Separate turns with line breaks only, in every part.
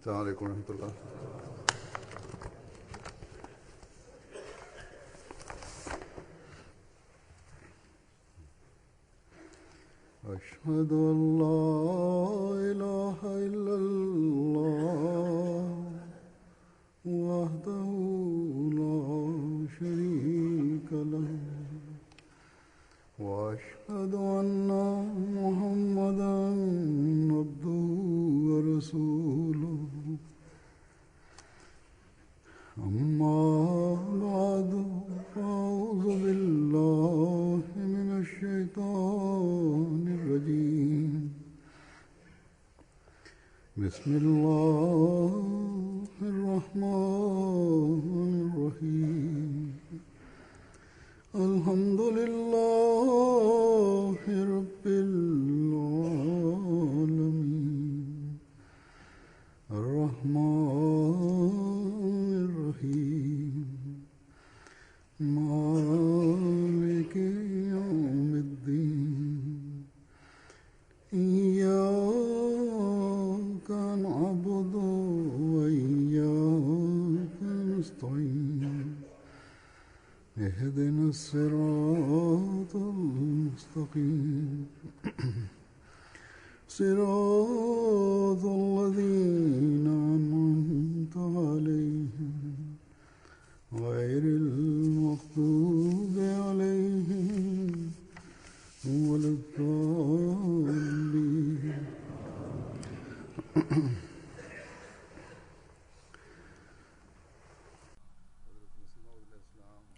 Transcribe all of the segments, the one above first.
السلام عليكم ورحمة الله. أشهد أن لا إله إلا الله وحده لا شريك له وأشهد أن محمدا عبده ورسوله أما بعد فأعوذ بالله من الشيطان الرجيم بسم الله الرحمن الرحيم الحمد لله رب العالمين الرحمن الرحيم مالك يوم الدين إياك نعبد وإياك نستعين اهدنا الصراط المستقيم صراط الذين أنعمت عليهم غير المغضوب عليهم ولا الضالين.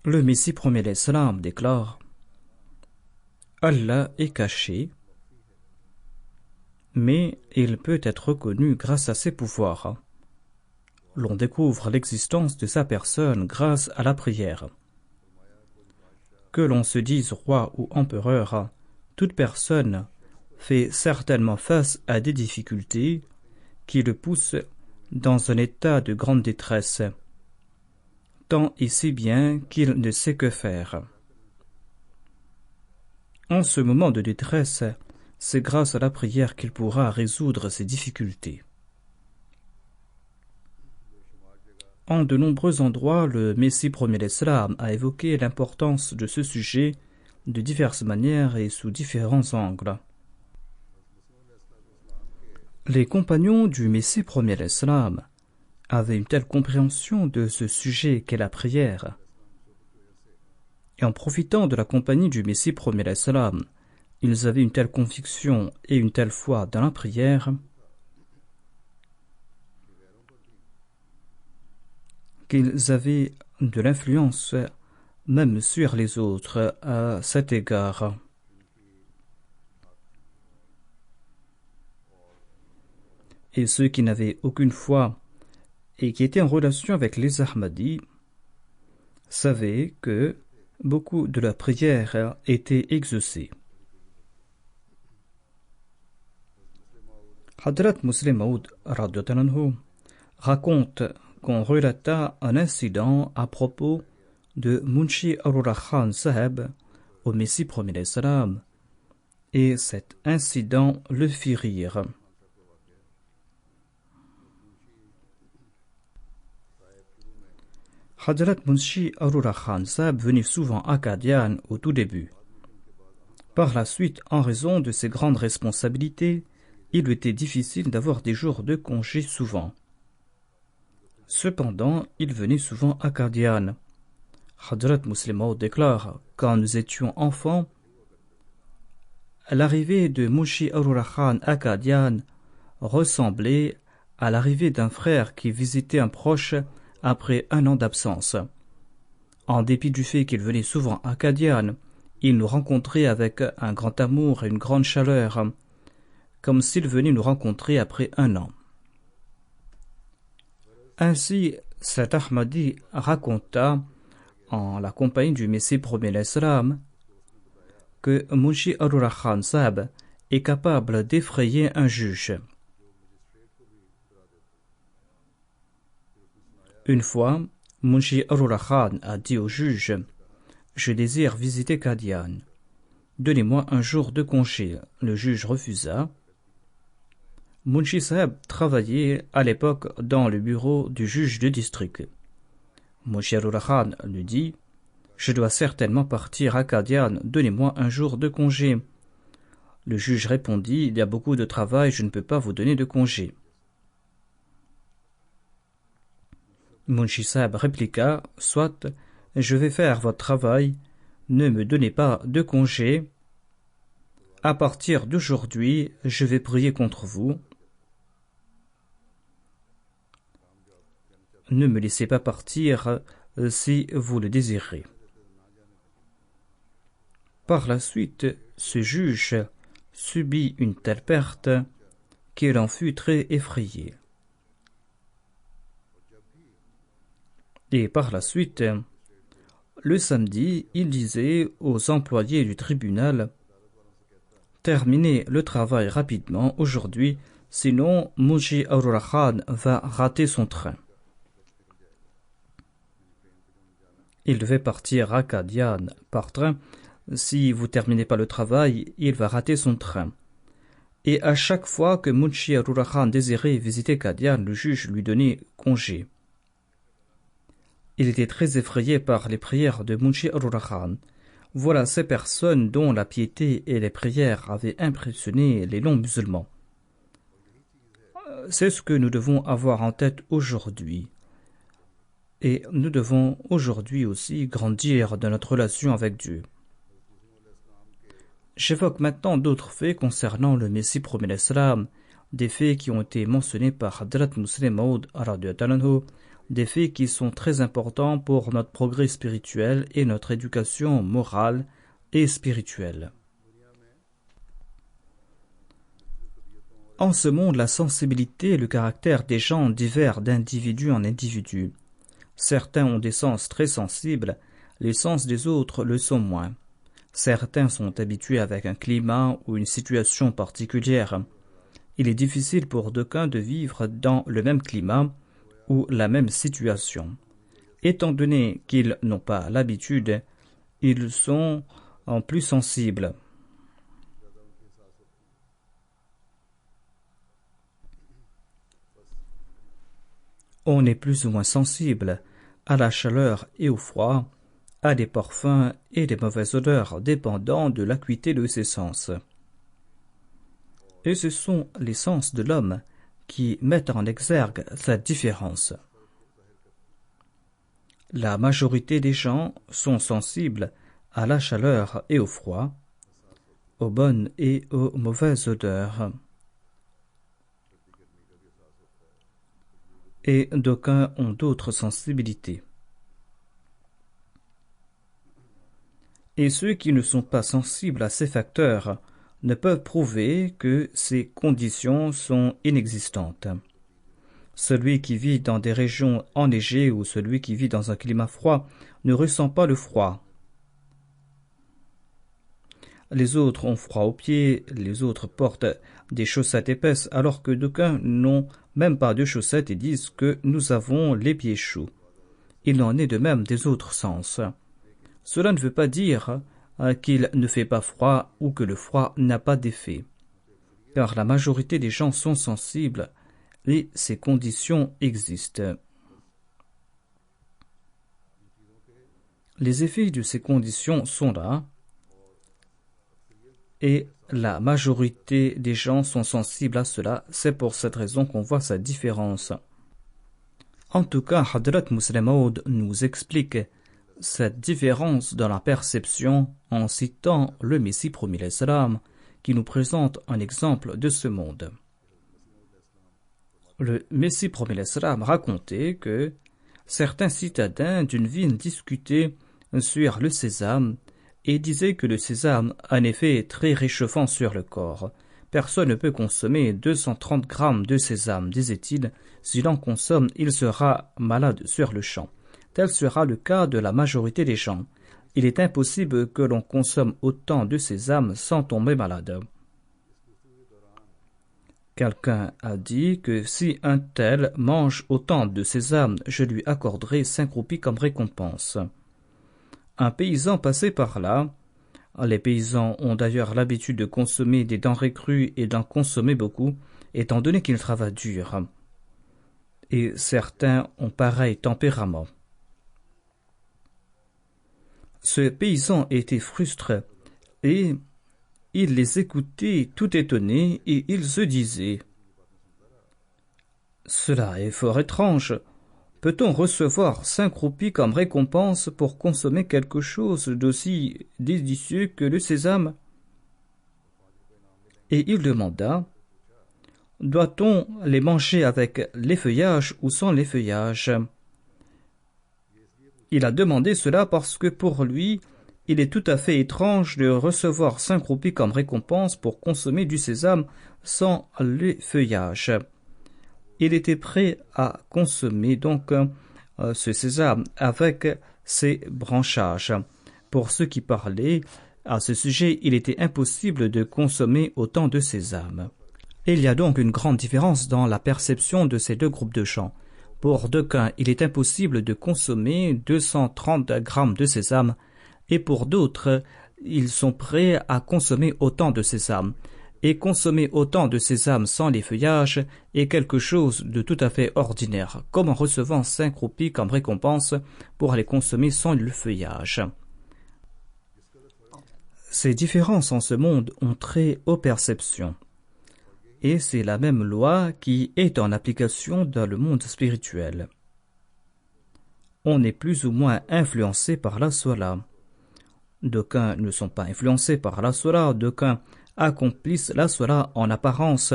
Le Messie premier l'Islam déclare: Allah est caché, mais il peut être reconnu grâce à ses pouvoirs. L'on découvre l'existence de sa personne grâce à la prière. Que l'on se dise roi ou empereur, toute personne fait certainement face à des difficultés qui le poussent dans un état de grande détresse, tant et si bien qu'il ne sait que faire. En ce moment de détresse, c'est grâce à la prière qu'il pourra résoudre ses difficultés. En de nombreux endroits, le Messie premier l'Islam a évoqué l'importance de ce sujet de diverses manières et sous différents angles. Les compagnons du Messie premier l'Islam avaient une telle compréhension de ce sujet qu'est la prière. Et en profitant de la compagnie du Messie premier l'Islam, ils avaient une telle conviction et une telle foi dans la prière qu'ils avaient de l'influence même sur les autres à cet égard. Et ceux qui n'avaient aucune foi et qui étaient en relation avec les Ahmadis savaient que beaucoup de leurs prières étaient exaucées. Hadrat Muslim Maud raconte qu'on relata un incident à propos de Munshi Arullah Khan Saheb au Messie premier l'Islam, et cet incident le fit rire. Hadrat Munshi Arullah Khan Saheb venait souvent à Qadian au tout début. Par la suite, en raison de ses grandes responsabilités, il lui était difficile d'avoir des jours de congé souvent. Cependant, il venait souvent à Qadian. Hadrat Muslim Maud déclare: quand nous étions enfants, l'arrivée de Munshi Arullah Khan à Qadian ressemblait à l'arrivée d'un frère qui visitait un proche après un an d'absence. En dépit du fait qu'il venait souvent à Qadian, il nous rencontrait avec un grand amour et une grande chaleur, comme s'il venait nous rencontrer après un an. Ainsi, cet Ahmadi raconta, en la compagnie du Messie premier l'Islam, que Munshi Arullah Khan Saheb est capable d'effrayer un juge. Une fois, Munshi Arullah Khan a dit au juge: « Je désire visiter Qadian. Donnez-moi un jour de congé. » Le juge refusa. Munshi Saheb travaillait à l'époque dans le bureau du juge de district. Musharraf Khan lui dit « Je dois certainement partir à Qadian, donnez-moi un jour de congé. » Le juge répondit « Il y a beaucoup de travail, je ne peux pas vous donner de congé. » Munshi Saheb répliqua « Soit, je vais faire votre travail, ne me donnez pas de congé. À partir d'aujourd'hui, je vais prier contre vous. Ne me laissez pas partir si vous le désirez. » Par la suite, ce juge subit une telle perte qu'il en fut très effrayé. Et par la suite, le samedi, il disait aux employés du tribunal « Terminez le travail rapidement aujourd'hui, sinon Munshi Arora Khan va rater son train. » Il devait partir à Qadian par train. Si vous terminez pas le travail, il va rater son train. Et à chaque fois que Munshi Arora Khan désirait visiter Qadian, le juge lui donnait congé. Il était très effrayé par les prières de Munshi Arora Khan. Voilà ces personnes dont la piété et les prières avaient impressionné les non-musulmans. C'est ce que nous devons avoir en tête aujourd'hui. Et nous devons aujourd'hui aussi grandir dans notre relation avec Dieu. J'évoque maintenant d'autres faits concernant le Messie promet l'Islam, des faits qui ont été mentionnés par Hadrat Muslim Maud radhiyallahu, des faits qui sont très importants pour notre progrès spirituel et notre éducation morale et spirituelle. En ce monde, la sensibilité et le caractère des gens diffèrent d'individu en individu. Certains ont des sens très sensibles, les sens des autres le sont moins. Certains sont habitués avec un climat ou une situation particulière. Il est difficile pour d'aucuns de vivre dans le même climat ou la même situation. Étant donné qu'ils n'ont pas l'habitude, ils sont en plus sensibles. On est plus ou moins sensible à la chaleur et au froid, à des parfums et des mauvaises odeurs, dépendant de l'acuité de ses sens. Et ce sont les sens de l'homme qui mettent en exergue cette différence. La majorité des gens sont sensibles à la chaleur et au froid, aux bonnes et aux mauvaises odeurs. Et d'aucuns ont d'autres sensibilités. Et ceux qui ne sont pas sensibles à ces facteurs ne peuvent prouver que ces conditions sont inexistantes. Celui qui vit dans des régions enneigées ou celui qui vit dans un climat froid ne ressent pas le froid. Les autres ont froid aux pieds, les autres portent des chaussettes épaisses, alors que d'aucuns n'ont même pas de chaussettes et disent que nous avons les pieds chauds. Il en est de même des autres sens. Cela ne veut pas dire qu'il ne fait pas froid ou que le froid n'a pas d'effet, car la majorité des gens sont sensibles et ces conditions existent. Les effets de ces conditions sont là, et la majorité des gens sont sensibles à cela. C'est pour cette raison qu'on voit cette différence. En tout cas, Hadrat Muslim Maud nous explique cette différence dans la perception en citant le Messie promis l'Islam, qui nous présente un exemple de ce monde. Le Messie promis l'Islam racontait que certains citadins d'une ville discutaient sur le sésame et disaient que le sésame a un effet très réchauffant sur le corps. Personne ne peut consommer 230 grammes de sésame, disait-il. S'il en consomme, il sera malade sur le champ. Tel sera le cas de la majorité des gens. Il est impossible que l'on consomme autant de sésame sans tomber malade. Quelqu'un a dit que si un tel mange autant de sésame, je lui accorderai 5 roupies comme récompense. Un paysan passait par là. Les paysans ont d'ailleurs l'habitude de consommer des denrées crues et d'en consommer beaucoup, étant donné qu'il travaille dur. Et certains ont pareil tempérament. Ce paysan était frustré et il les écoutait tout étonné et il se disait « Cela est fort étrange. Peut-on recevoir 5 roupies comme récompense pour consommer quelque chose d'aussi délicieux que le sésame ?» Et il demanda « Doit-on les manger avec les feuillages ou sans les feuillages ?» Il a demandé cela parce que pour lui, il est tout à fait étrange de recevoir 5 roupies comme récompense pour consommer du sésame sans les feuillages. Il était prêt à consommer donc ce sésame avec ses branchages. Pour ceux qui parlaient à ce sujet, il était impossible de consommer autant de sésame. Il y a donc une grande différence dans la perception de ces deux groupes de gens. Pour d'aucuns, il est impossible de consommer 230 grammes de sésame, et pour d'autres, ils sont prêts à consommer autant de sésame. Et consommer autant de sésame sans les feuillages est quelque chose de tout à fait ordinaire, comme en recevant 5 roupies comme récompense pour les consommer sans le feuillage. Ces différences en ce monde ont trait aux perceptions. Et c'est la même loi qui est en application dans le monde spirituel. On est plus ou moins influencé par la Sola. D'aucuns ne sont pas influencés par la Sola, d'aucuns accomplissent la Sola en apparence.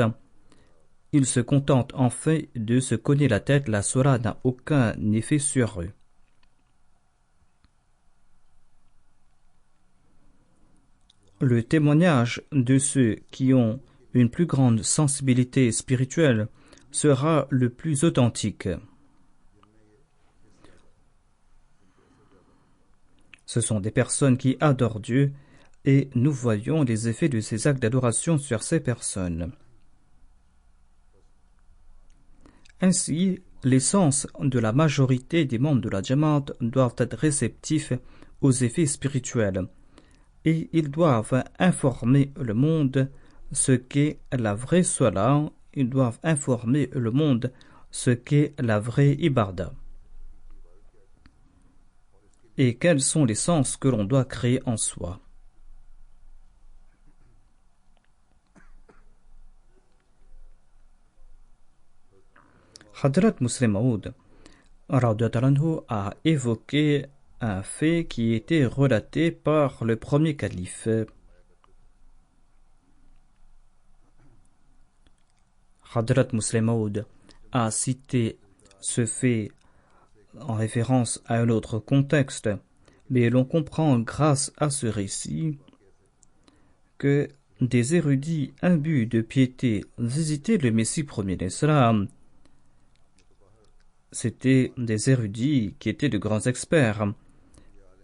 Ils se contentent en fait de se cogner la tête, la Sola n'a aucun effet sur eux. Le témoignage de ceux qui ont une plus grande sensibilité spirituelle sera le plus authentique. Ce sont des personnes qui adorent Dieu et nous voyons les effets de ces actes d'adoration sur ces personnes. Ainsi, les sens de la majorité des membres de la Jamaat doivent être réceptifs aux effets spirituels et ils doivent informer le monde ce qu'est la vraie Salah, ils doivent informer le monde ce qu'est la vraie Ibarda. Et quels sont les sens que l'on doit créer en soi. Hadrat Muslim Maud a évoqué un fait qui était relaté par le premier calife. Hadrat Muslim Maud a cité ce fait en référence à un autre contexte, mais l'on comprend grâce à ce récit que des érudits imbus de piété visitaient le Messie premier d'Islam. C'étaient des érudits qui étaient de grands experts,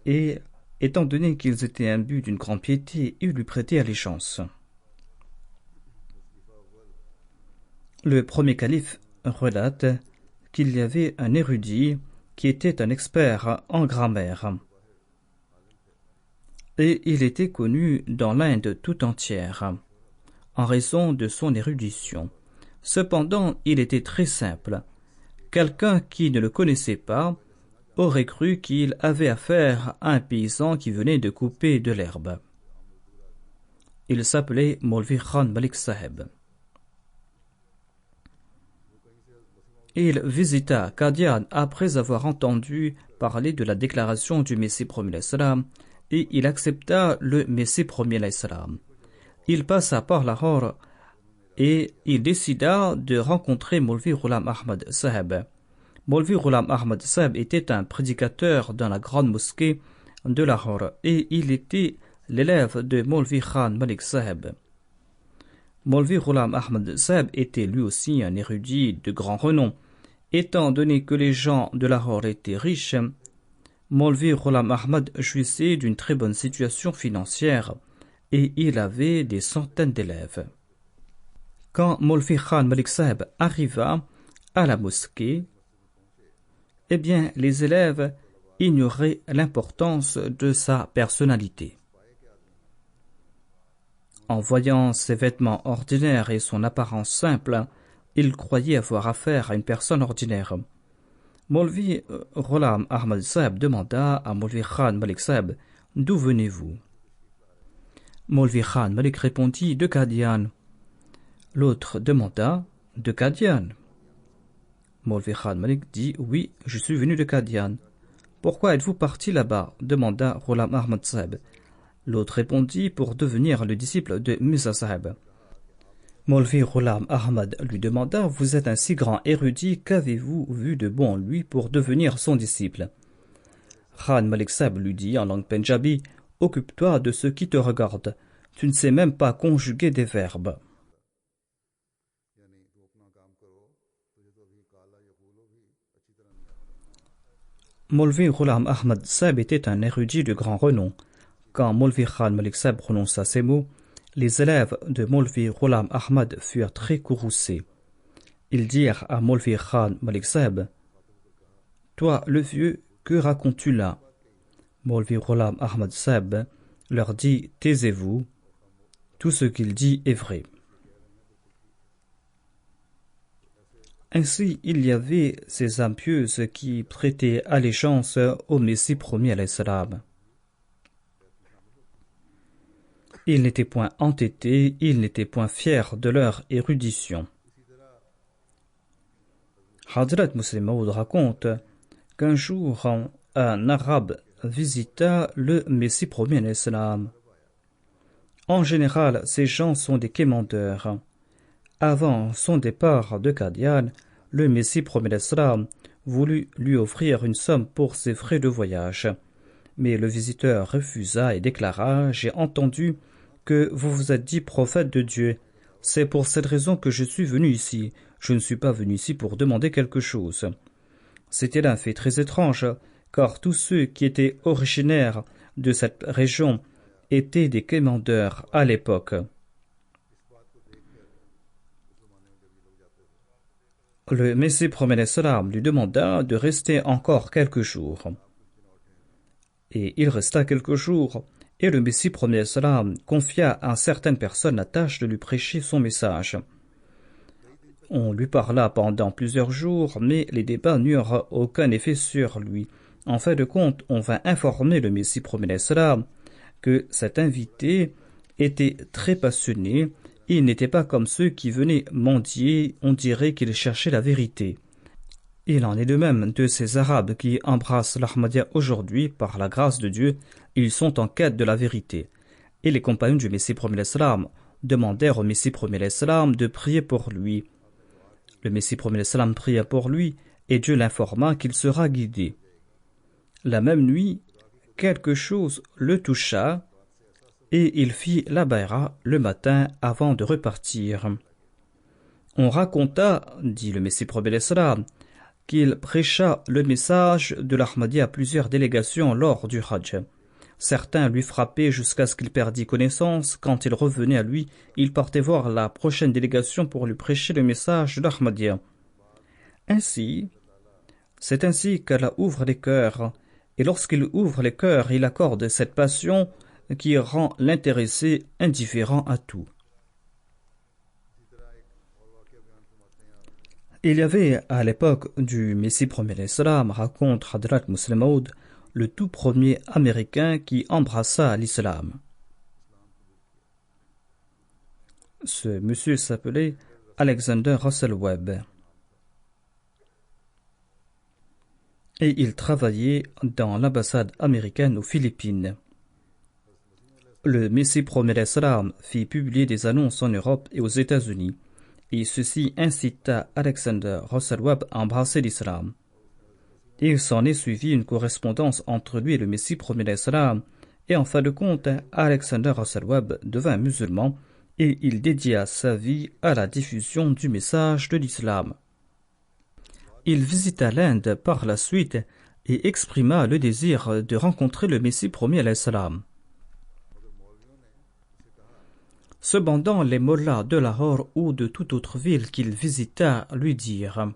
et étant donné qu'ils étaient imbus d'une grande piété, ils lui prêtaient allégeance. Le premier calife relate qu'il y avait un érudit qui était un expert en grammaire. Et il était connu dans l'Inde tout entière, en raison de son érudition. Cependant, il était très simple. Quelqu'un qui ne le connaissait pas aurait cru qu'il avait affaire à un paysan qui venait de couper de l'herbe. Il s'appelait Maulvi Khan Malik Saheb. Il visita Qadian après avoir entendu parler de la déclaration du Messie premier l'Islam et il accepta le Messie premier l'Islam. Il passa par Lahore et il décida de rencontrer Maulvi Ghulam Ahmad Saheb. Maulvi Ghulam Ahmad Saheb était un prédicateur dans la grande mosquée de Lahore et il était l'élève de Maulvi Khan Malik Saheb. Maulvi Ghulam Ahmad Saheb était lui aussi un érudit de grand renom. Étant donné que les gens de Lahore étaient riches, Maulvi Ghulam Ahmad jouissait d'une très bonne situation financière et il avait des centaines d'élèves. Quand Maulvi Khan Malik Saheb arriva à la mosquée, eh bien, les élèves ignoraient l'importance de sa personnalité. En voyant ses vêtements ordinaires et son apparence simple, il croyait avoir affaire à une personne ordinaire. Maulvi Ghulam Ahmad Saheb demanda à Maulvi Khan Malik Saheb « D'où venez-vous » Maulvi Khan Malik répondit « De Qadian ». L'autre demanda « De Qadian ». Maulvi Khan Malik dit « Oui, je suis venu de Qadian ». « Pourquoi êtes-vous parti là-bas » demanda Ghulam Ahmad Saheb. L'autre répondit « Pour devenir le disciple de Mirza Saheb ». Maulvi Ghulam Ahmad lui demanda « Vous êtes un si grand érudit, qu'avez-vous vu de bon en lui pour devenir son disciple ?» Khan Malik Saheb lui dit en langue pendjabi « Occupe-toi de ce qui te regarde, tu ne sais même pas conjuguer des verbes. » Maulvi Ghulam Ahmad Saheb était un érudit de grand renom. Quand Maulvi Khan Malik Saheb prononça ces mots, les élèves de Maulvi Ghulam Ahmad furent très courroucés. Ils dirent à Maulvi Khan Malik Saheb « Toi, le vieux, que racontes-tu là » Maulvi Ghulam Ahmad Saheb leur dit « Taisez-vous, tout ce qu'il dit est vrai. » Ainsi, il y avait ces âmes pieuses qui prêtaient allégeance au Messie premier alayhi salam. Ils n'étaient point entêtés, ils n'étaient point fiers de leur érudition. Hadrat Muslim Maud raconte qu'un jour, un arabe visita le Messie premier alayhi salam. En général, ces gens sont des quémandeurs. Avant son départ de Qadian, le Messie premier alayhi salam voulut lui offrir une somme pour ses frais de voyage. Mais le visiteur refusa et déclara « J'ai entendu que vous vous êtes dit prophète de Dieu. C'est pour cette raison que je suis venu ici. Je ne suis pas venu ici pour demander quelque chose. » C'était un fait très étrange, car tous ceux qui étaient originaires de cette région étaient des quémandeurs à l'époque. Le Messie premier alayhi salam lui demanda de rester encore quelques jours. Et il resta quelques jours, et le Messie premier alayhi salam confia à certaines personnes la tâche de lui prêcher son message. On lui parla pendant plusieurs jours, mais les débats n'eurent aucun effet sur lui. En fin de compte, on vint informer le Messie premier alayhi salam que cet invité était très passionné. Il n'était pas comme ceux qui venaient mendier, on dirait qu'il cherchait la vérité. Il en est de même de ces Arabes qui embrassent l'Ahmadiyya aujourd'hui, par la grâce de Dieu, ils sont en quête de la vérité. Et les compagnons du Messie premier alayhi salam demandèrent au Messie premier alayhi salam de prier pour lui. Le Messie premier alayhi salam pria pour lui, et Dieu l'informa qu'il sera guidé. La même nuit, quelque chose le toucha, et il fit la bayra le matin avant de repartir. On raconta, dit le Messie premier alayhi salam, qu'il prêcha le message de l'Ahmadiyya à plusieurs délégations lors du Hajj. Certains lui frappaient jusqu'à ce qu'il perdît connaissance. Quand il revenait à lui, il partait voir la prochaine délégation pour lui prêcher le message de l'Ahmadiyya. C'est ainsi qu'Allah ouvre les cœurs, et lorsqu'il ouvre les cœurs, il accorde cette passion qui rend l'intéressé indifférent à tout. Il y avait à l'époque du Messie premier alayhi salam, raconte Hadrat Muslim Maud, le tout premier Américain qui embrassa l'islam. Ce monsieur s'appelait Alexander Russell Webb. Et il travaillait dans l'ambassade américaine aux Philippines. Le Messie premier alayhi salam fit publier des annonces en Europe et aux États-Unis, et ceci incita Alexander Russell Webb à embrasser l'islam. Et il s'en est suivi une correspondance entre lui et le Messie premier alayhi salam, et en fin de compte, Alexander Russell Webb devint musulman, et il dédia sa vie à la diffusion du message de l'islam. Il visita l'Inde par la suite et exprima le désir de rencontrer le Messie premier alayhi salam. Cependant, les mollahs de Lahore ou de toute autre ville qu'il visita lui dirent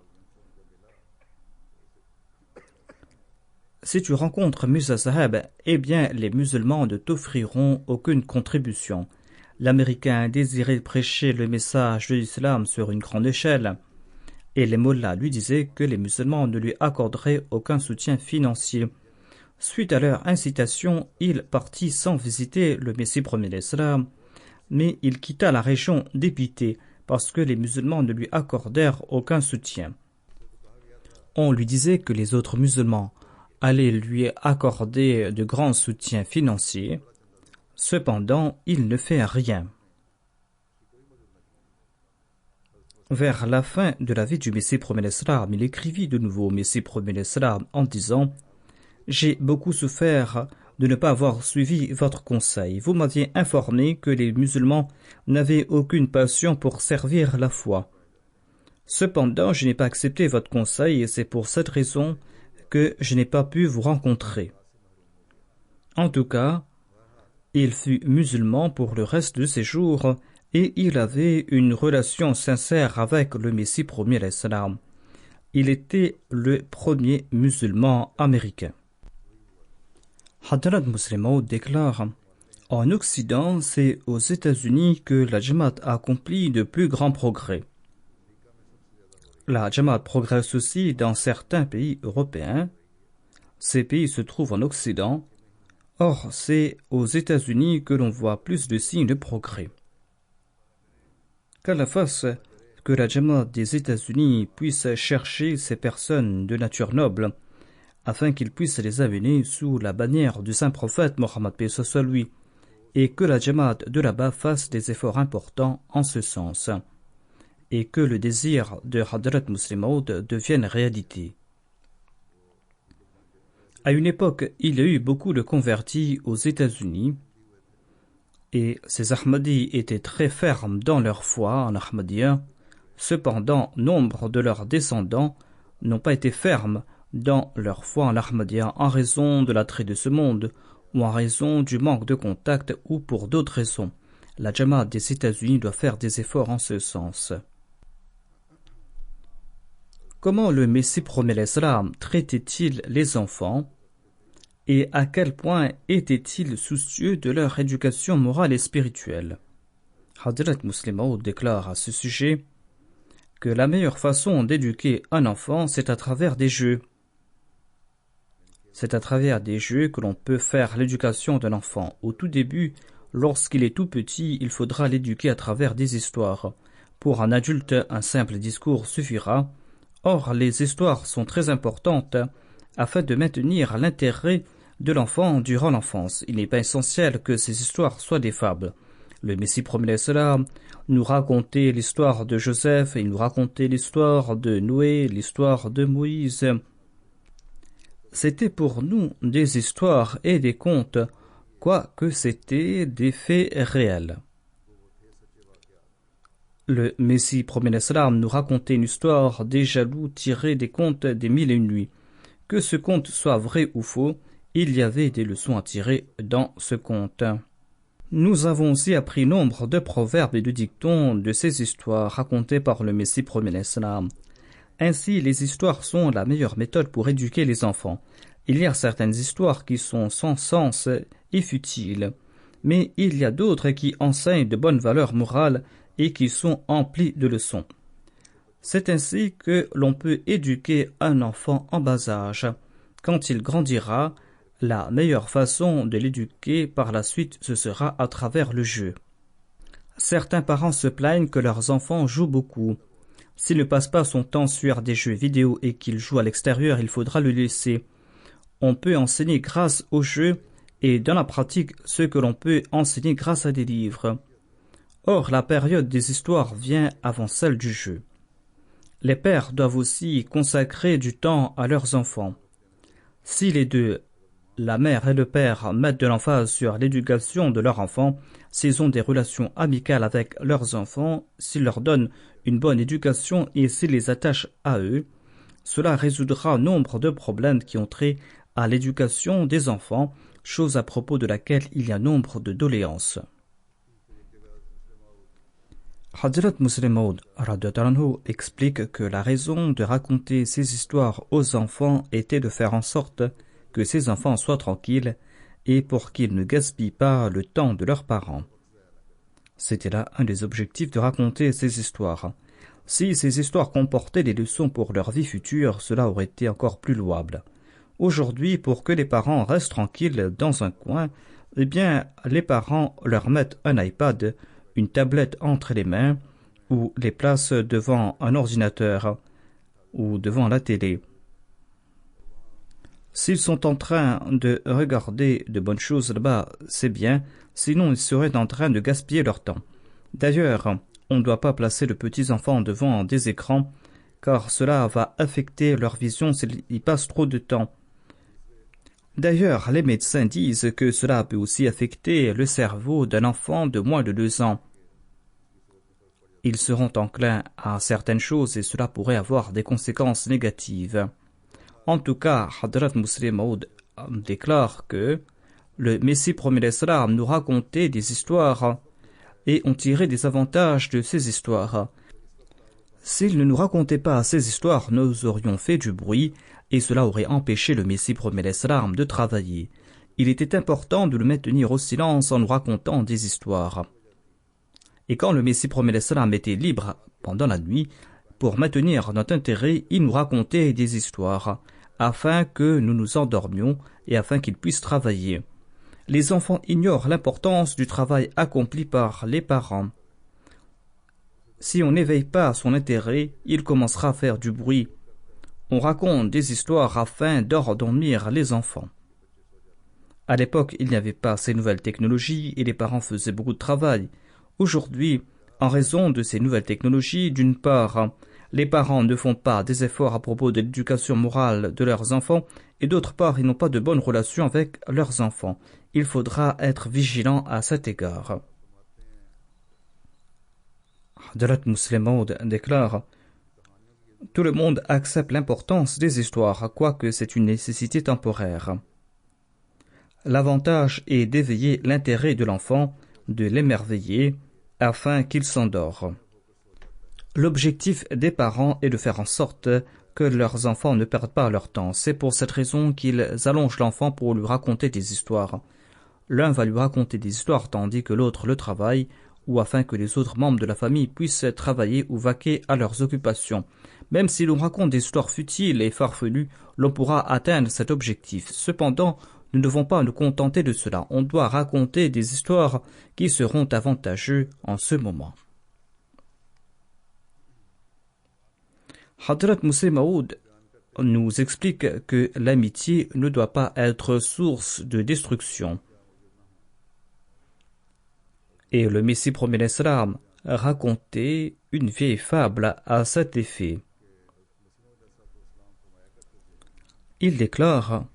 « Si tu rencontres Mirza Saheb, eh bien les musulmans ne t'offriront aucune contribution. l'Américain désirait prêcher le message de l'islam sur une grande échelle, et les mollahs lui disaient que les musulmans ne lui accorderaient aucun soutien financier. Suite à leur incitation, il partit sans visiter le Messie premier d'Islam, mais il quitta la région dépité parce que les musulmans ne lui accordèrent aucun soutien. On lui disait que les autres musulmans allaient lui accorder de grands soutiens financiers. Cependant, il ne fait rien. Vers la fin de la vie du Messie premier d'Islam, il écrivit de nouveau au Messie premier d'Islam en disant « J'ai beaucoup souffert de ne pas avoir suivi votre conseil. Vous m'aviez informé que les musulmans n'avaient aucune passion pour servir la foi. Cependant, je n'ai pas accepté votre conseil et c'est pour cette raison que je n'ai pas pu vous rencontrer. » En tout cas, il fut musulman pour le reste de ses jours et il avait une relation sincère avec le Messie premier d'Islam. Il était le premier musulman américain. Hadrat Muslim Maud déclare « En Occident, c'est aux États-Unis que la Jamaat a accompli de plus grands progrès. La Jamaat progresse aussi dans certains pays européens. Ces pays se trouvent en Occident. Or, c'est aux États-Unis que l'on voit plus de signes de progrès. Qu'Allah fasse que la Jamaat des États-Unis puisse chercher ces personnes de nature noble, afin qu'ils puissent les amener sous la bannière du saint prophète Mohammed paix soit lui, et que la Jamaat de là-bas fasse des efforts importants en ce sens, et que le désir de Hadrat Muslim Maud devienne réalité. À une époque, il y a eu beaucoup de convertis aux États-Unis, et ces Ahmadis étaient très fermes dans leur foi en Ahmadiyya. Cependant, nombre de leurs descendants n'ont pas été fermes dans leur foi en Ahmadiyya en raison de l'attrait de ce monde, ou en raison du manque de contact, ou pour d'autres raisons. La Jamaat des États-Unis doit faire des efforts en ce sens. Comment le Messie premier d'Islam traitait-il les enfants et à quel point était-il soucieux de leur éducation morale et spirituelle? Hadrat Muslim Maud déclare à ce sujet que la meilleure façon d'éduquer un enfant, c'est à travers des jeux. C'est à travers des jeux que l'on peut faire l'éducation d'un enfant. Au tout début, lorsqu'il est tout petit, il faudra l'éduquer à travers des histoires. Pour un adulte, un simple discours suffira. Or, les histoires sont très importantes afin de maintenir l'intérêt de l'enfant durant l'enfance. Il n'est pas essentiel que ces histoires soient des fables. Le Messie premier d'Islam nous racontait l'histoire de Joseph, il nous racontait l'histoire de Noé, l'histoire de Moïse. C'était pour nous des histoires et des contes, quoique c'était des faits réels. Le Messie premier d'Islam nous racontait une histoire des jaloux tirée des contes des 1001 nuits. Que ce conte soit vrai ou faux, il y avait des leçons à tirer dans ce conte. Nous avons aussi appris nombre de proverbes et de dictons de ces histoires racontées par le Messie premier d'Islam. Ainsi, les histoires sont la meilleure méthode pour éduquer les enfants. Il y a certaines histoires qui sont sans sens et futiles, mais il y a d'autres qui enseignent de bonnes valeurs morales et qui sont emplies de leçons. C'est ainsi que l'on peut éduquer un enfant en bas âge. Quand il grandira, la meilleure façon de l'éduquer par la suite, ce sera à travers le jeu. Certains parents se plaignent que leurs enfants jouent beaucoup. S'il ne passe pas son temps sur des jeux vidéo et qu'il joue à l'extérieur, il faudra le laisser. On peut enseigner grâce aux jeux et dans la pratique ce que l'on peut enseigner grâce à des livres. Or, la période des histoires vient avant celle du jeu. Les pères doivent aussi consacrer du temps à leurs enfants. Si les deux, la mère et le père, mettent de l'emphase sur l'éducation de leurs enfants, s'ils ont des relations amicales avec leurs enfants, s'ils leur donnent une bonne éducation et s'ils les attachent à eux, cela résoudra nombre de problèmes qui ont trait à l'éducation des enfants, chose à propos de laquelle il y a nombre de doléances. Hadrat Muslim Maud explique que la raison de raconter ces histoires aux enfants était de faire en sorte que ces enfants soient tranquilles et pour qu'ils ne gaspillent pas le temps de leurs parents. C'était là un des objectifs de raconter ces histoires. Si ces histoires comportaient des leçons pour leur vie future, cela aurait été encore plus louable. Aujourd'hui, pour que les parents restent tranquilles dans un coin, eh bien, les parents leur mettent un iPad, une tablette entre les mains, ou les placent devant un ordinateur, ou devant la télé. S'ils sont en train de regarder de bonnes choses là-bas, c'est bien, sinon ils seraient en train de gaspiller leur temps. D'ailleurs, on ne doit pas placer de petits enfants devant des écrans, car cela va affecter leur vision s'ils y passent trop de temps. D'ailleurs, les médecins disent que cela peut aussi affecter le cerveau d'un enfant de moins de 2 ans. Ils seront enclins à certaines choses et cela pourrait avoir des conséquences négatives. En tout cas, Hadrat Muslim Maud déclare que le Messie promet l'Islam nous racontait des histoires et on tirait des avantages de ces histoires. S'il ne nous racontait pas ces histoires, nous aurions fait du bruit et cela aurait empêché le Messie promet l'Islam de travailler. Il était important de le maintenir au silence en nous racontant des histoires. Et quand le Messie promet l'Islam était libre pendant la nuit, pour maintenir notre intérêt, il nous racontait des histoires, afin que nous nous endormions et afin qu'il puisse travailler. Les enfants ignorent l'importance du travail accompli par les parents. Si on n'éveille pas son intérêt, il commencera à faire du bruit. On raconte des histoires afin d'endormir les enfants. À l'époque, il n'y avait pas ces nouvelles technologies et les parents faisaient beaucoup de travail. Aujourd'hui, en raison de ces nouvelles technologies, d'une part, les parents ne font pas des efforts à propos de l'éducation morale de leurs enfants et d'autre part, ils n'ont pas de bonnes relations avec leurs enfants. Il faudra être vigilant à cet égard. Hadrat Muslim Maud déclare: tout le monde accepte l'importance des histoires, quoique c'est une nécessité temporaire. L'avantage est d'éveiller l'intérêt de l'enfant, de l'émerveiller, afin qu'il s'endort. L'objectif des parents est de faire en sorte que leurs enfants ne perdent pas leur temps. C'est pour cette raison qu'ils allongent l'enfant pour lui raconter des histoires. L'un va lui raconter des histoires tandis que l'autre le travaille, ou afin que les autres membres de la famille puissent travailler ou vaquer à leurs occupations. Même si l'on raconte des histoires futiles et farfelues, l'on pourra atteindre cet objectif. Cependant, nous ne devons pas nous contenter de cela. On doit raconter des histoires qui seront avantageuses en ce moment. Hadrat Muslim Maud nous explique que l'amitié ne doit pas être source de destruction. Et le Messie promet l'Islam racontait une vieille fable à cet effet. Il déclare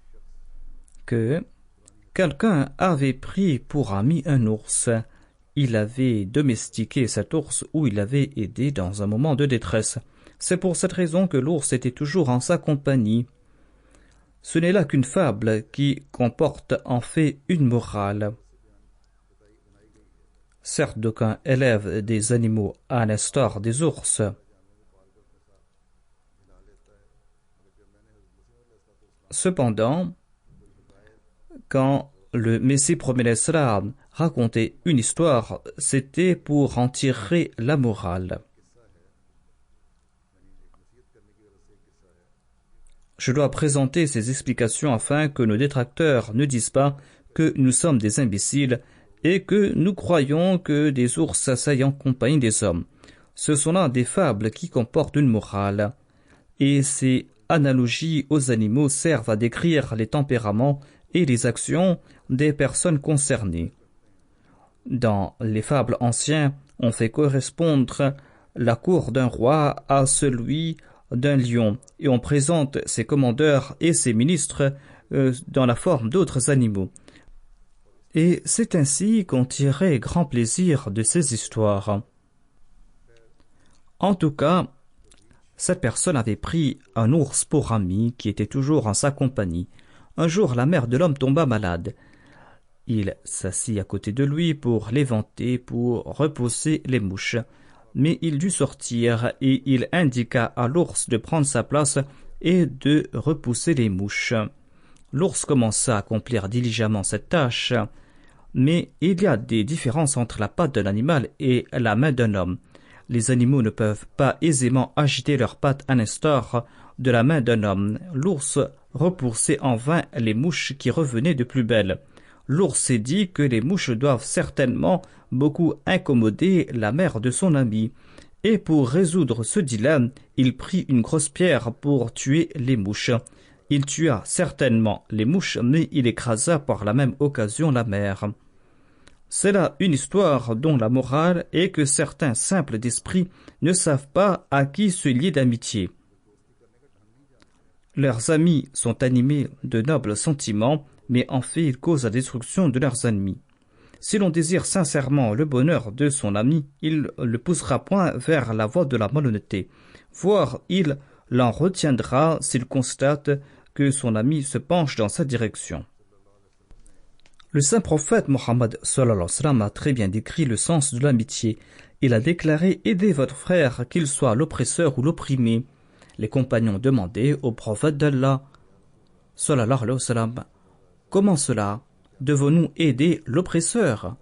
que quelqu'un avait pris pour ami un ours. Il avait domestiqué cet ours ou il l'avait aidé dans un moment de détresse. C'est pour cette raison que l'ours était toujours en sa compagnie. Ce n'est là qu'une fable qui comporte en fait une morale. Certes, d'aucuns élèvent des animaux à l'instar des ours. Cependant, quand le Messie promet l'Islam racontait une histoire, c'était pour en tirer la morale. Je dois présenter ces explications afin que nos détracteurs ne disent pas que nous sommes des imbéciles et que nous croyons que des ours s'asseyent en compagnie des hommes. Ce sont là des fables qui comportent une morale, et ces analogies aux animaux servent à décrire les tempéraments et les actions des personnes concernées. Dans les fables anciennes, on fait correspondre la cour d'un roi à celui d'un lion, et on présente ses commandeurs et ses ministres dans la forme d'autres animaux. Et c'est ainsi qu'on tirait grand plaisir de ces histoires. En tout cas, cette personne avait pris un ours pour ami qui était toujours en sa compagnie. Un jour, la mère de l'homme tomba malade. Il s'assit à côté de lui pour l'éventer, pour repousser les mouches. Mais il dut sortir et il indiqua à l'ours de prendre sa place et de repousser les mouches. L'ours commença à accomplir diligemment cette tâche, Mais il y a des différences entre la patte d'un animal et la main d'un homme. Les animaux ne peuvent pas aisément agiter leurs pattes à l'instar de la main d'un homme. L'ours repoussait en vain les mouches qui revenaient de plus belles. L'ours s'est dit que les mouches doivent certainement beaucoup incommoder la mère de son ami. Et pour résoudre ce dilemme, il prit une grosse pierre pour tuer les mouches. Il tua certainement les mouches, mais il écrasa par la même occasion la mère. C'est là une histoire dont la morale est que certains simples d'esprit ne savent pas à qui se lier d'amitié. Leurs amis sont animés de nobles sentiments, mais en fait ils causent la destruction de leurs ennemis. Si l'on désire sincèrement le bonheur de son ami, il ne le poussera point vers la voie de la malhonnêteté, voire il l'en retiendra s'il constate que son ami se penche dans sa direction. Le saint prophète Mohammed a très bien décrit le sens de l'amitié. Il a déclaré « Aidez votre frère, qu'il soit l'oppresseur ou l'opprimé ». Les compagnons demandaient au prophète d'Allah sallallahu alayhi wa sallam, « Comment cela? Devons-nous aider l'oppresseur ?»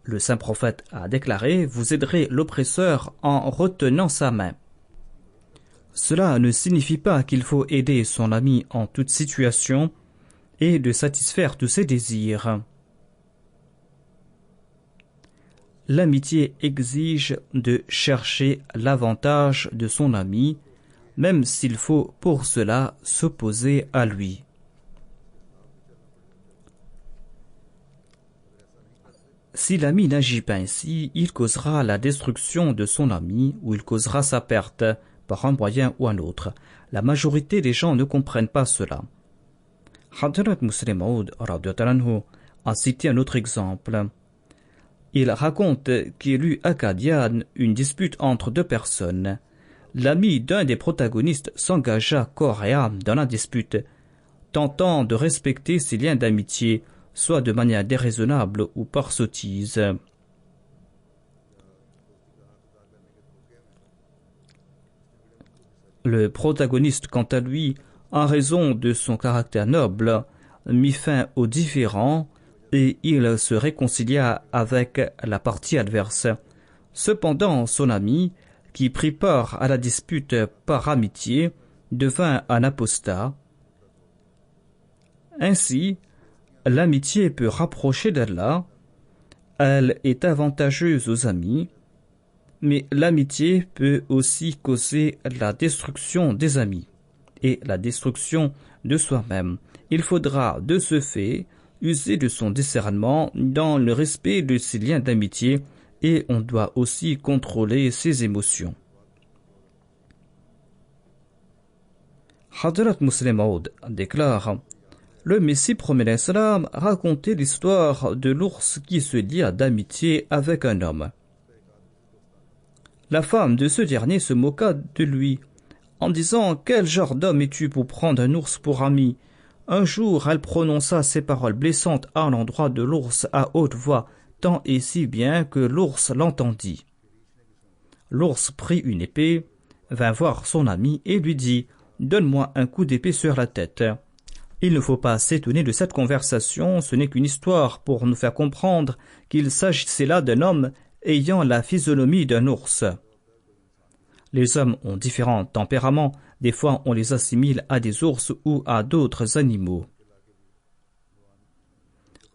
Le saint prophète a déclaré « Vous aiderez l'oppresseur en retenant sa main ». Cela ne signifie pas qu'il faut aider son ami en toute situation et de satisfaire tous ses désirs. L'amitié exige de chercher l'avantage de son ami, même s'il faut pour cela s'opposer à lui. Si l'ami n'agit pas ainsi, il causera la destruction de son ami ou il causera sa perte par un moyen ou un autre. La majorité des gens ne comprennent pas cela. Hadrat Muslim Maud a cité un autre exemple. Il raconte qu'il eut à Qadian une dispute entre deux personnes. L'ami d'un des protagonistes s'engagea corps et âme dans la dispute, tentant de respecter ses liens d'amitié, soit de manière déraisonnable ou par sottise. Le protagoniste, quant à lui, en raison de son caractère noble, mit fin aux différends et il se réconcilia avec la partie adverse. Cependant, son ami, qui prit part à la dispute par amitié, devint un apostat. Ainsi, l'amitié peut rapprocher d'Allah, elle est avantageuse aux amis, mais l'amitié peut aussi causer la destruction des amis et la destruction de soi-même. Il faudra, de ce fait, user de son discernement dans le respect de ses liens d'amitié et on doit aussi contrôler ses émotions. Hadrat Muslim Maud déclare: le Messie promet l'Islam racontait l'histoire de l'ours qui se lia d'amitié avec un homme. La femme de ce dernier se moqua de lui en disant: quel genre d'homme es-tu pour prendre un ours pour ami? Un jour, elle prononça ces paroles blessantes à l'endroit de l'ours à haute voix, tant et si bien que l'ours l'entendit. L'ours prit une épée, vint voir son ami et lui dit: donne-moi un coup d'épée sur la tête. Il ne faut pas s'étonner de cette conversation, ce n'est qu'une histoire pour nous faire comprendre qu'il s'agissait là d'un homme ayant la physionomie d'un ours. Les hommes ont différents tempéraments, des fois on les assimile à des ours ou à d'autres animaux.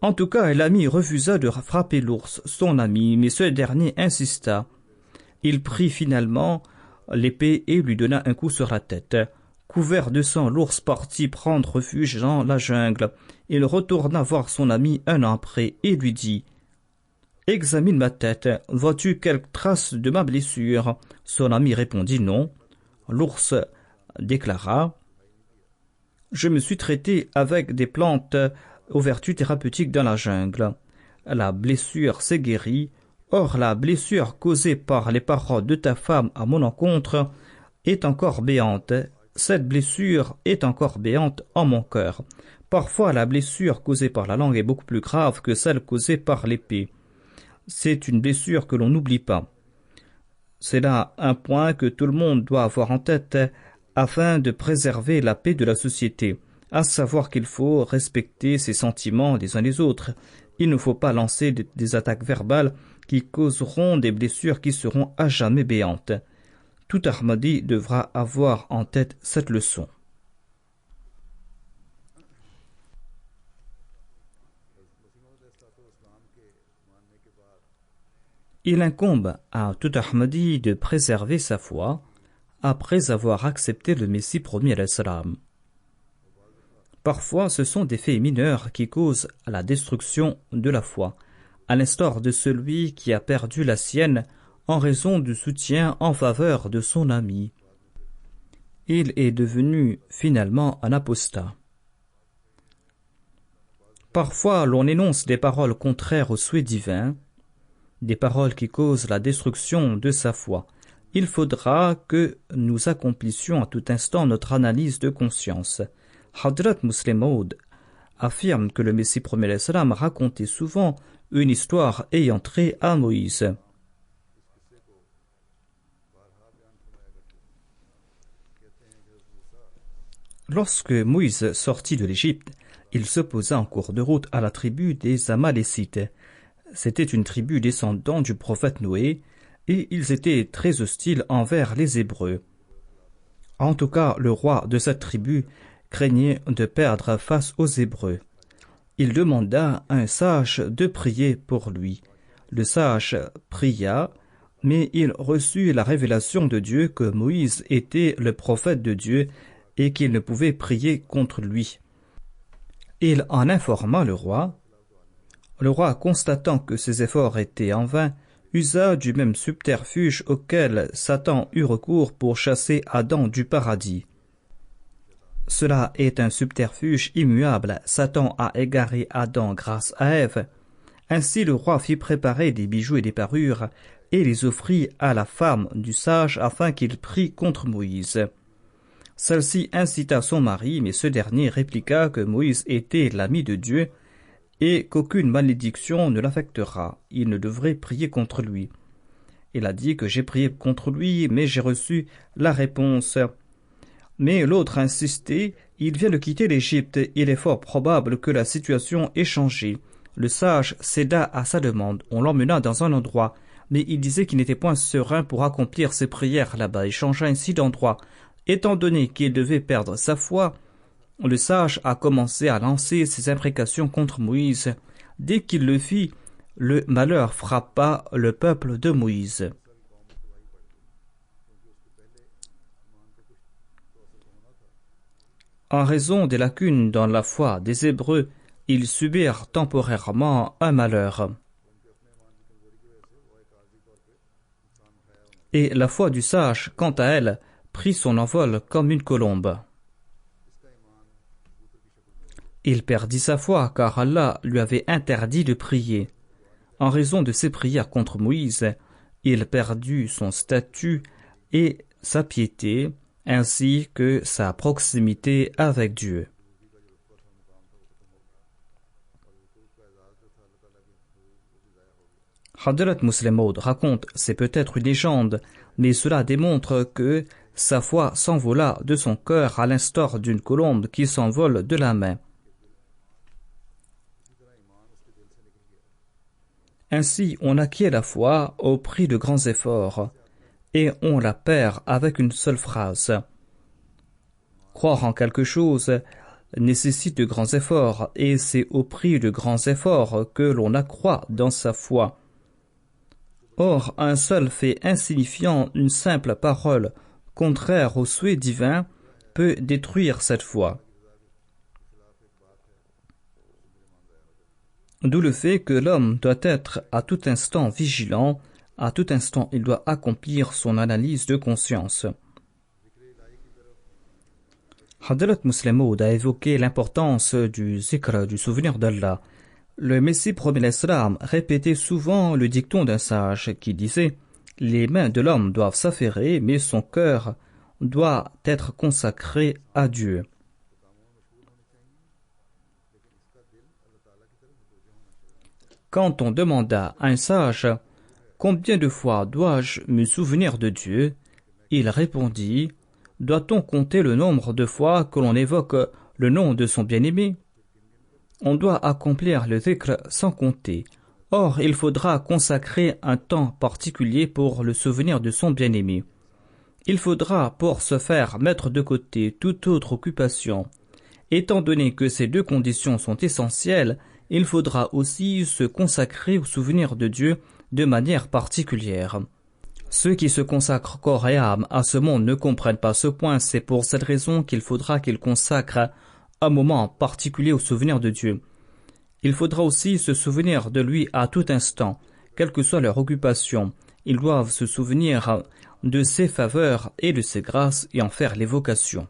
En tout cas, l'ami refusa de frapper l'ours, son ami, mais ce dernier insista. Il prit finalement l'épée et lui donna un coup sur la tête. Couvert de sang, l'ours partit prendre refuge dans la jungle. Il retourna voir son ami un an après et lui dit: examine ma tête, vois-tu quelques traces de ma blessure? Son ami répondit non. L'ours déclara: je me suis traité avec des plantes aux vertus thérapeutiques dans la jungle. La blessure s'est guérie. Or la blessure causée par les paroles de ta femme à mon encontre est encore béante. Cette blessure est encore béante en mon cœur. Parfois la blessure causée par la langue est beaucoup plus grave que celle causée par l'épée. C'est une blessure que l'on n'oublie pas. C'est là un point que tout le monde doit avoir en tête afin de préserver la paix de la société. à savoir qu'il faut respecter ses sentiments les uns les autres. Il ne faut pas lancer des attaques verbales qui causeront des blessures qui seront à jamais béantes. Tout Ahmadi devra avoir en tête cette leçon. Il incombe à tout Ahmadi de préserver sa foi après avoir accepté le Messie promis à l'Islam. Parfois, ce sont des faits mineurs qui causent la destruction de la foi, à l'instar de celui qui a perdu la sienne en raison du soutien en faveur de son ami. Il est devenu finalement un apostat. Parfois, l'on énonce des paroles contraires au souhait divin, des paroles qui causent la destruction de sa foi. Il faudra que nous accomplissions à tout instant notre analyse de conscience. Hadrat Muslim Maud affirme que le Messie premier l'Islam racontait souvent une histoire ayant trait à Moïse. Lorsque Moïse sortit de l'Égypte, il s'opposa en cours de route à la tribu des Amalécites. C'était une tribu descendant du prophète Noé, et ils étaient très hostiles envers les Hébreux. En tout cas, le roi de cette tribu craignait de perdre face aux Hébreux. Il demanda à un sage de prier pour lui. Le sage pria, mais il reçut la révélation de Dieu que Moïse était le prophète de Dieu et qu'il ne pouvait prier contre lui. Il en informa le roi. Le roi, constatant que ses efforts étaient en vain, usa du même subterfuge auquel Satan eut recours pour chasser Adam du paradis. Cela est un subterfuge immuable. Satan a égaré Adam grâce à Ève. Ainsi le roi fit préparer des bijoux et des parures et les offrit à la femme du sage afin qu'il prît contre Moïse. Celle-ci incita son mari, mais ce dernier répliqua que Moïse était l'ami de Dieu et qu'aucune malédiction ne l'affectera. Il ne devrait prier contre lui. Il a dit que j'ai prié contre lui, mais j'ai reçu la réponse. Mais l'autre insistait, il vient de quitter l'Égypte, il est fort probable que la situation ait changé. Le sage céda à sa demande, on l'emmena dans un endroit, mais il disait qu'il n'était point serein pour accomplir ses prières là-bas et changea ainsi d'endroit. Étant donné qu'il devait perdre sa foi, le sage a commencé à lancer ses imprécations contre Moïse. Dès qu'il le fit, le malheur frappa le peuple de Moïse. En raison des lacunes dans la foi des Hébreux, ils subirent temporairement un malheur. Et la foi du sage, quant à elle, prit son envol comme une colombe. Il perdit sa foi car Allah lui avait interdit de prier. En raison de ses prières contre Moïse, il perdut son statut et sa piété, ainsi que sa proximité avec Dieu. Hadrat Muslim Maud raconte, c'est peut-être une légende, mais cela démontre que sa foi s'envola de son cœur à l'instar d'une colombe qui s'envole de la main. Ainsi, on acquiert la foi au prix de grands efforts, et on la perd avec une seule phrase. Croire en quelque chose nécessite de grands efforts, et c'est au prix de grands efforts que l'on accroît dans sa foi. Or, un seul fait insignifiant, une simple parole, contraire au souhait divin, peut détruire cette foi. D'où le fait que l'homme doit être à tout instant vigilant, à tout instant il doit accomplir son analyse de conscience. Hadrat Muslim Maud a évoqué l'importance du zikr, du souvenir d'Allah. Le Messie promet l'Islam répétait souvent le dicton d'un sage qui disait « Les mains de l'homme doivent s'affairer, mais son cœur doit être consacré à Dieu. » Quand on demanda à un sage « Combien de fois dois-je me souvenir de Dieu ?» il répondit « Doit-on compter le nombre de fois que l'on évoque le nom de son bien-aimé, on doit accomplir le dhikr sans compter. Or, il faudra consacrer un temps particulier pour le souvenir de son bien-aimé. Il faudra, pour ce faire, mettre de côté toute autre occupation. Étant donné que ces deux conditions sont essentielles, il faudra aussi se consacrer au souvenir de Dieu de manière particulière. Ceux qui se consacrent corps et âme à ce monde ne comprennent pas ce point. C'est pour cette raison qu'il faudra qu'ils consacrent un moment particulier au souvenir de Dieu. Il faudra aussi se souvenir de lui à tout instant, quelle que soit leur occupation. Ils doivent se souvenir de ses faveurs et de ses grâces et en faire l'évocation.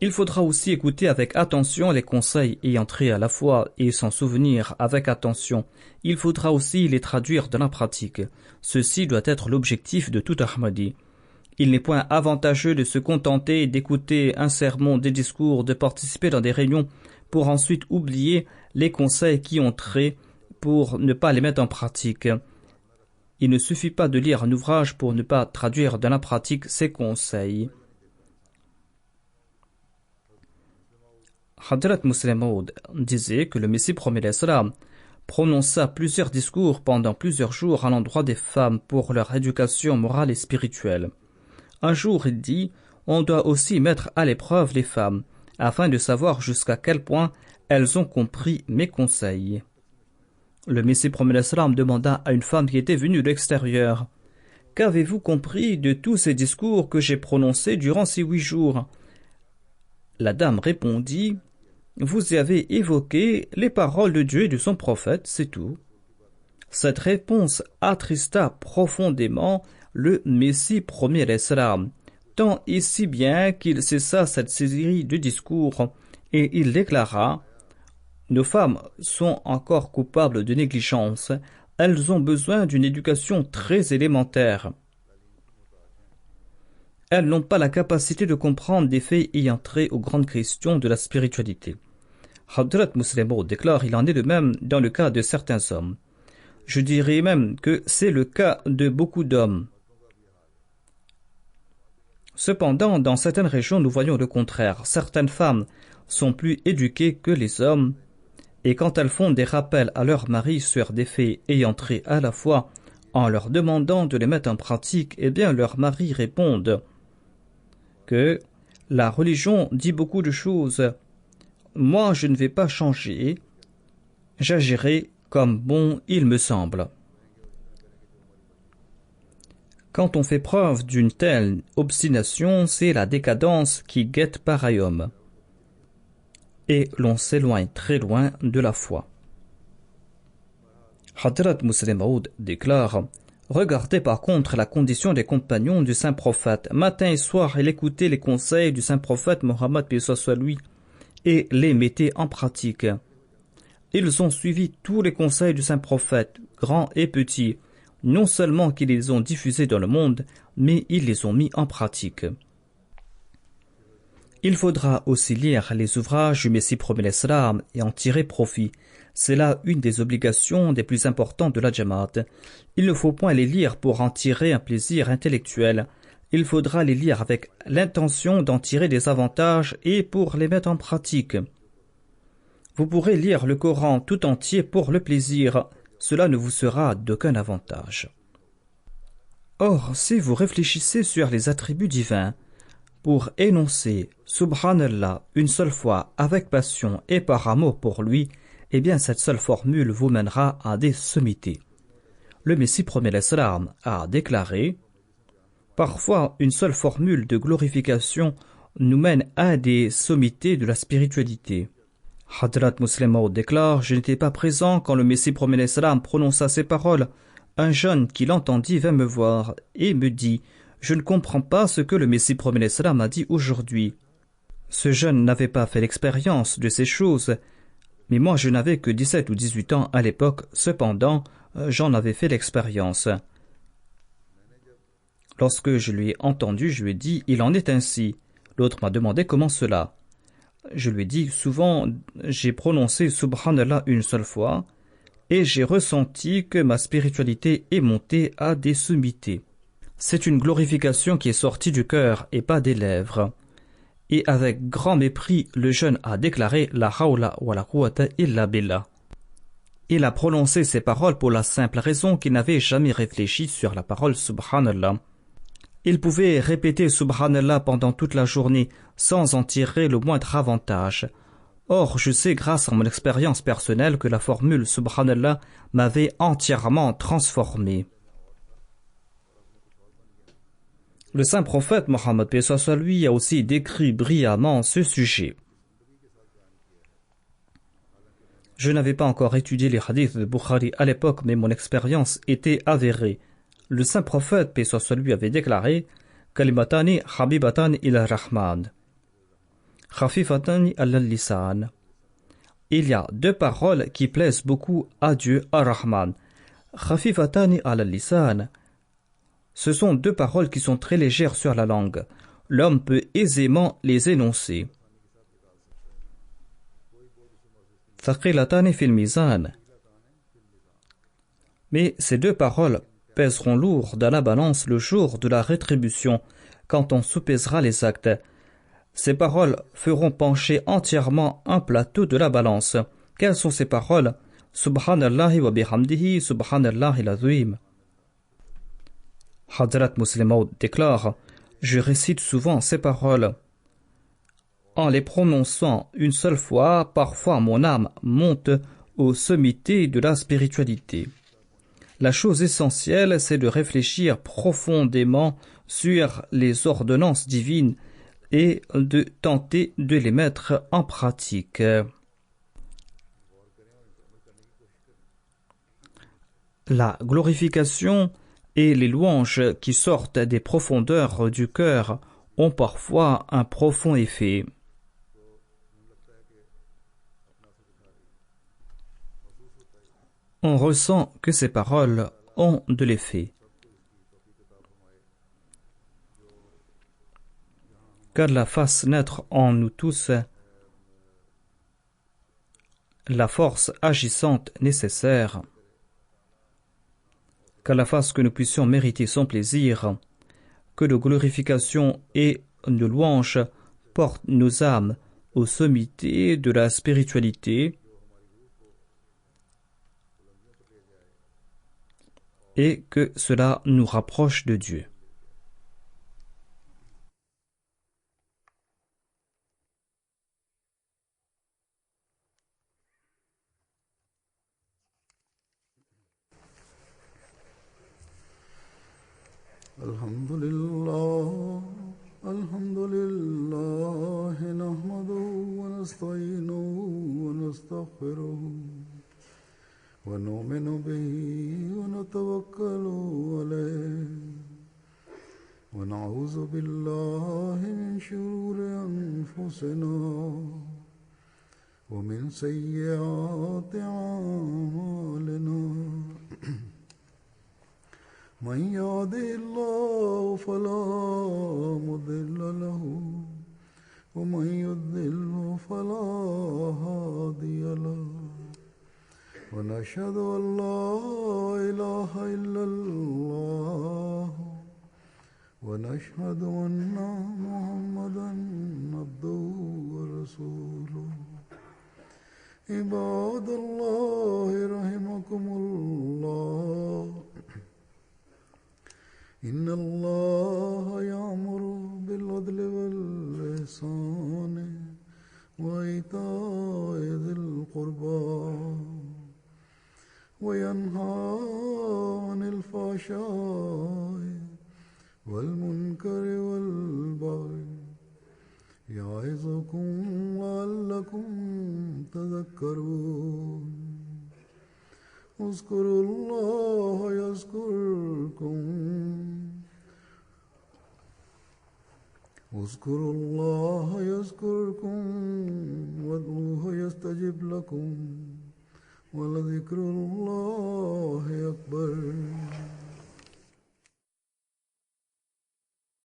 Il faudra aussi écouter avec attention les conseils ayant trait à la foi et s'en souvenir avec attention. Il faudra aussi les traduire dans la pratique. Ceci doit être l'objectif de tout Ahmadi. Il n'est point avantageux de se contenter d'écouter un sermon, des discours, de participer dans des réunions pour ensuite oublier les conseils qui ont trait pour ne pas les mettre en pratique. Il ne suffit pas de lire un ouvrage pour ne pas traduire dans la pratique ces conseils. Hadrat Muslim Maud disait que le Messie promet l'Islam prononça plusieurs discours pendant plusieurs jours à l'endroit des femmes pour leur éducation morale et spirituelle. Un jour, il dit, on doit aussi mettre à l'épreuve les femmes, afin de savoir jusqu'à quel point elles ont compris mes conseils. Le Messie promet l'Islam demanda à une femme qui était venue de l'extérieur, « Qu'avez-vous compris de tous ces discours que j'ai prononcés durant ces 8 jours ?» La dame répondit, « Vous avez évoqué les paroles de Dieu et de son prophète, c'est tout. » Cette réponse attrista profondément le Messie premier l'Islam, tant et si bien qu'il cessa cette série de discours et il déclara « Nos femmes sont encore coupables de négligence, elles ont besoin d'une éducation très élémentaire. Elles n'ont pas la capacité de comprendre des faits ayant trait aux grandes questions de la spiritualité. » Hadrat Muslim Maud déclare il en est de même dans le cas de certains hommes. Je dirais même que c'est le cas de beaucoup d'hommes. Cependant, dans certaines régions, nous voyons le contraire. Certaines femmes sont plus éduquées que les hommes, et quand elles font des rappels à leurs maris sur des faits ayant trait à la foi, en leur demandant de les mettre en pratique, eh bien leurs maris répondent que la religion dit beaucoup de choses. Moi, je ne vais pas changer, j'agirai comme bon il me semble. Quand on fait preuve d'une telle obstination, c'est la décadence qui guette pareil homme. Et l'on s'éloigne très loin de la foi. Hadrat Muslim Maud déclare « Regardez par contre la condition des compagnons du saint prophète. Matin et soir, il écoutait les conseils du saint prophète Mohammed paix soit lui et les mettait en pratique. Ils ont suivi tous les conseils du saint prophète, grands et petits, non seulement qu'ils les ont diffusés dans le monde, mais ils les ont mis en pratique. » Il faudra aussi lire les ouvrages du Messie promet l'Islam et en tirer profit. C'est là une des obligations des plus importantes de la Jamaat. Il ne faut point les lire pour en tirer un plaisir intellectuel. Il faudra les lire avec l'intention d'en tirer des avantages et pour les mettre en pratique. Vous pourrez lire le Coran tout entier pour le plaisir. Cela ne vous sera d'aucun avantage. Or, si vous réfléchissez sur les attributs divins, pour énoncer Subhanallah une seule fois avec passion et par amour pour lui, eh bien cette seule formule vous mènera à des sommités. Le Messie promet l'Islam a déclaré « Parfois une seule formule de glorification nous mène à des sommités de la spiritualité. » Hadrat Muslim Maud déclare « Je n'étais pas présent quand le Messie promet l'Islam prononça ces paroles. Un jeune qui l'entendit vint me voir et me dit « Je ne comprends pas ce que le Messie promet l'Islam a dit aujourd'hui. » Ce jeune n'avait pas fait l'expérience de ces choses, mais moi je n'avais que 17 ou 18 ans à l'époque, cependant j'en avais fait l'expérience. Lorsque je lui ai entendu, je lui ai dit « Il en est ainsi ». L'autre m'a demandé « Comment cela ?» Je lui ai dit « Souvent j'ai prononcé Subhanallah une seule fois, et j'ai ressenti que ma spiritualité est montée à des sommités. C'est une glorification qui est sortie du cœur et pas des lèvres. Et avec grand mépris, le jeune a déclaré la hawla wa la quwwata illa billah. Il a prononcé ces paroles pour la simple raison qu'il n'avait jamais réfléchi sur la parole Subhanallah. Il pouvait répéter Subhanallah pendant toute la journée sans en tirer le moindre avantage. Or, je sais grâce à mon expérience personnelle que la formule Subhanallah m'avait entièrement transformé. Le saint prophète Mohammed paix soit sur lui a aussi décrit brillamment ce sujet. Je n'avais pas encore étudié les hadiths de Bukhari à l'époque, mais mon expérience était avérée. Le saint prophète paix soit sur lui avait déclaré Kalimatani habibatani ila rahman, khafifatani ala lisan. Il y a deux paroles qui plaisent beaucoup à Dieu, ar-Rahman. Khafifatani ala lisan. Ce sont deux paroles qui sont très légères sur la langue. L'homme peut aisément les énoncer. Thaqilatani fil mizan. Mais ces deux paroles pèseront lourd dans la balance le jour de la rétribution, quand on soupèsera les actes. Ces paroles feront pencher entièrement un plateau de la balance. Quelles sont ces paroles? Subhanallahi wa bihamdihi, subhanallahi l'azim. Hadrat Muslim Maud déclare: je récite souvent ces paroles. En les prononçant une seule fois, parfois mon âme monte aux sommités de la spiritualité. La chose essentielle, c'est de réfléchir profondément sur les ordonnances divines et de tenter de les mettre en pratique. La glorification et les louanges qui sortent des profondeurs du cœur ont parfois un profond effet. On ressent que ces paroles ont de l'effet. Qu'Allah fasse naître en nous tous la force agissante nécessaire. Qu'Allah fasse que nous puissions mériter son plaisir, que de glorification et de louange portent nos âmes aux sommités de la spiritualité et que cela nous rapproche de Dieu.
Alhamdulillah, alhamdulillah, nahmaduhu wa nasta'inuhu wa nastaghfiruhu wa nu'minu bihi wa natawakkalu alayhi wa na'udhu billahi min shururi anfusina wa min sayyiati a'malina. من يهده الله فلا مضل له ومن يضلل فلا هادي له ونشهد أن لا إله إلا الله ونشهد أن محمدا عبده ورسوله. عباد الله رحمكم الله، إن الله يأمر بالعدل والإحسان وإيتاء ذي القربى وينهى عن الفحشاء والمنكر والبغي يعظكم لعلكم تذكرون. اذكروا الله يذكركم اذكروا الله يذكركم وادعوه يستجب لكم ولذكر الله أكبر.